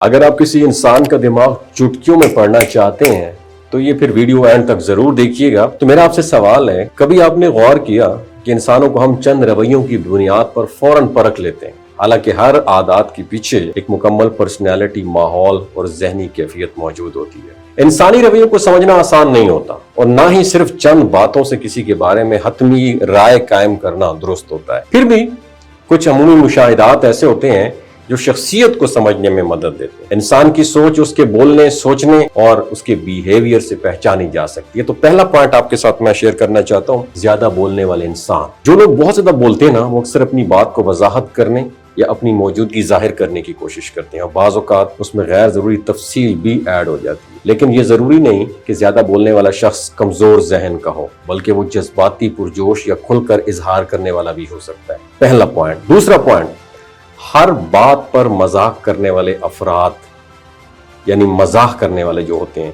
اگر آپ کسی انسان کا دماغ چٹکیوں میں پڑھنا چاہتے ہیں تو یہ پھر ویڈیو اینڈ تک ضرور دیکھیے گا۔ تو میرا آپ سے سوال ہے، کبھی آپ نے غور کیا کہ انسانوں کو ہم چند رویوں کی بنیاد پر فوراً پرکھ لیتے ہیں، حالانکہ ہر عادات کے پیچھے ایک مکمل پرسنالٹی، ماحول اور ذہنی کیفیت موجود ہوتی ہے۔ انسانی رویوں کو سمجھنا آسان نہیں ہوتا، اور نہ ہی صرف چند باتوں سے کسی کے بارے میں حتمی رائے قائم کرنا درست ہوتا ہے۔ پھر بھی کچھ عمومی مشاہدات ایسے ہوتے ہیں جو شخصیت کو سمجھنے میں مدد دیتے ہیں۔ انسان کی سوچ اس کے بولنے، سوچنے اور اس کے بیہیویئر سے پہچانی جا سکتی ہے۔ تو پہلا پوائنٹ آپ کے ساتھ میں شیئر کرنا چاہتا ہوں، زیادہ بولنے والے انسان۔ جو لوگ بہت زیادہ بولتے ہیں نا، وہ اکثر اپنی بات کو وضاحت کرنے یا اپنی موجودگی ظاہر کرنے کی کوشش کرتے ہیں، اور بعض اوقات اس میں غیر ضروری تفصیل بھی ایڈ ہو جاتی ہے۔ لیکن یہ ضروری نہیں کہ زیادہ بولنے والا شخص کمزور ذہن کا ہو، بلکہ وہ جذباتی، پرجوش یا کھل کر اظہار کرنے والا بھی ہو سکتا ہے۔ پہلا پوائنٹ۔ دوسرا پوائنٹ، ہر بات پر مذاق کرنے والے افراد، یعنی مزاح کرنے والے جو ہوتے ہیں،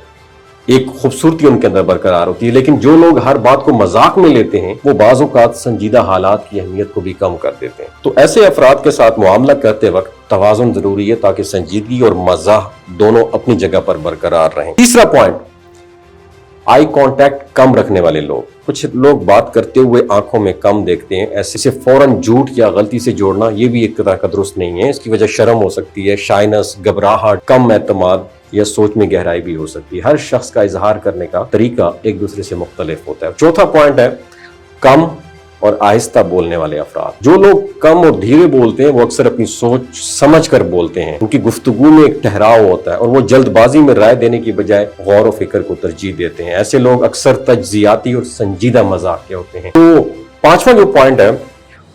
ایک خوبصورتی ان کے اندر برقرار ہوتی ہے، لیکن جو لوگ ہر بات کو مذاق میں لیتے ہیں وہ بعض اوقات سنجیدہ حالات کی اہمیت کو بھی کم کر دیتے ہیں۔ تو ایسے افراد کے ساتھ معاملہ کرتے وقت توازن ضروری ہے، تاکہ سنجیدگی اور مزاح دونوں اپنی جگہ پر برقرار رہیں۔ تیسرا پوائنٹ، آئی کانٹیکٹ کم رکھنے والے لوگ۔ کچھ لوگ بات کرتے ہوئے آنکھوں میں کم دیکھتے ہیں، ایسے سے فوراً جھوٹ یا غلطی سے جوڑنا یہ بھی ایک طرح کا درست نہیں ہے۔ اس کی وجہ شرم ہو سکتی ہے، شائنس، گھبراہٹ، کم اعتماد یا سوچ میں گہرائی بھی ہو سکتی ہے۔ ہر شخص کا اظہار کرنے کا طریقہ ایک دوسرے سے مختلف ہوتا ہے۔ چوتھا پوائنٹ ہے، کم اور آہستہ بولنے والے افراد۔ جو لوگ کم اور دھیرے بولتے ہیں وہ اکثر اپنی سوچ سمجھ کر بولتے ہیں۔ ان کی گفتگو میں ایک ٹھہراؤ ہوتا ہے، اور وہ جلد بازی میں رائے دینے کی بجائے غور و فکر کو ترجیح دیتے ہیں۔ ایسے لوگ اکثر تجزیاتی اور سنجیدہ مزاج کے ہوتے ہیں۔ تو پانچواں جو پوائنٹ ہے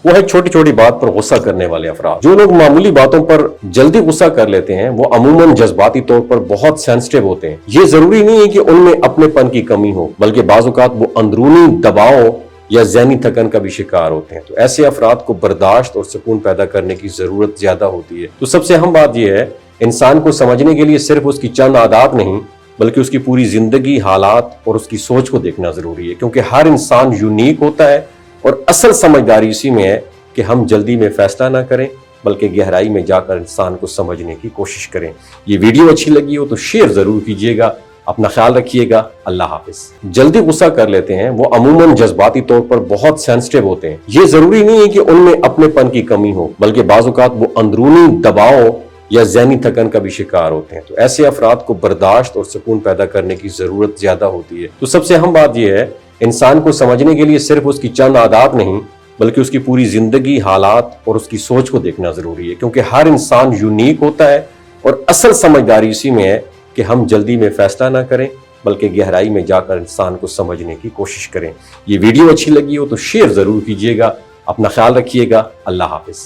وہ ہے چھوٹی چھوٹی بات پر غصہ کرنے والے افراد۔ جو لوگ معمولی باتوں پر جلدی غصہ کر لیتے ہیں وہ عموماً جذباتی طور پر بہت سینسٹیو ہوتے ہیں۔ یہ ضروری نہیں ہے کہ ان میں اپنے پن کی کمی ہو، بلکہ بعض اوقات وہ اندرونی دباؤ یا ذہنی تھکن کا بھی شکار ہوتے ہیں۔ تو ایسے افراد کو برداشت اور سکون پیدا کرنے کی ضرورت زیادہ ہوتی ہے۔ تو سب سے اہم بات یہ ہے، انسان کو سمجھنے کے لیے صرف اس کی چند عادات نہیں، بلکہ اس کی پوری زندگی، حالات اور اس کی سوچ کو دیکھنا ضروری ہے، کیونکہ ہر انسان یونیک ہوتا ہے، اور اصل سمجھداری اسی میں ہے کہ ہم جلدی میں فیصلہ نہ کریں، بلکہ گہرائی میں جا کر انسان کو سمجھنے کی کوشش کریں۔ یہ ویڈیو اچھی لگی ہو تو شیئر ضرور کیجیے گا۔ اپنا خیال رکھیے گا۔ اللہ حافظ۔ جلدی غصہ کر لیتے ہیں وہ عموماً جذباتی طور پر بہت سینسٹیو ہوتے ہیں۔ یہ ضروری نہیں ہے کہ ان میں اپنے پن کی کمی ہو، بلکہ بعض اوقات وہ اندرونی دباؤ یا ذہنی تھکن کا بھی شکار ہوتے ہیں۔ تو ایسے افراد کو برداشت اور سکون پیدا کرنے کی ضرورت زیادہ ہوتی ہے۔ تو سب سے اہم بات یہ ہے، انسان کو سمجھنے کے لیے صرف اس کی چند عادات نہیں، بلکہ اس کی پوری زندگی، حالات اور اس کی سوچ کو دیکھنا ضروری ہے، کیونکہ ہر انسان یونیک ہوتا ہے، اور اصل سمجھداری اسی میں ہے کہ ہم جلدی میں فیصلہ نہ کریں، بلکہ گہرائی میں جا کر انسان کو سمجھنے کی کوشش کریں۔ یہ ویڈیو اچھی لگی ہو تو شیئر ضرور کیجیے گا۔ اپنا خیال رکھیے گا۔ اللہ حافظ۔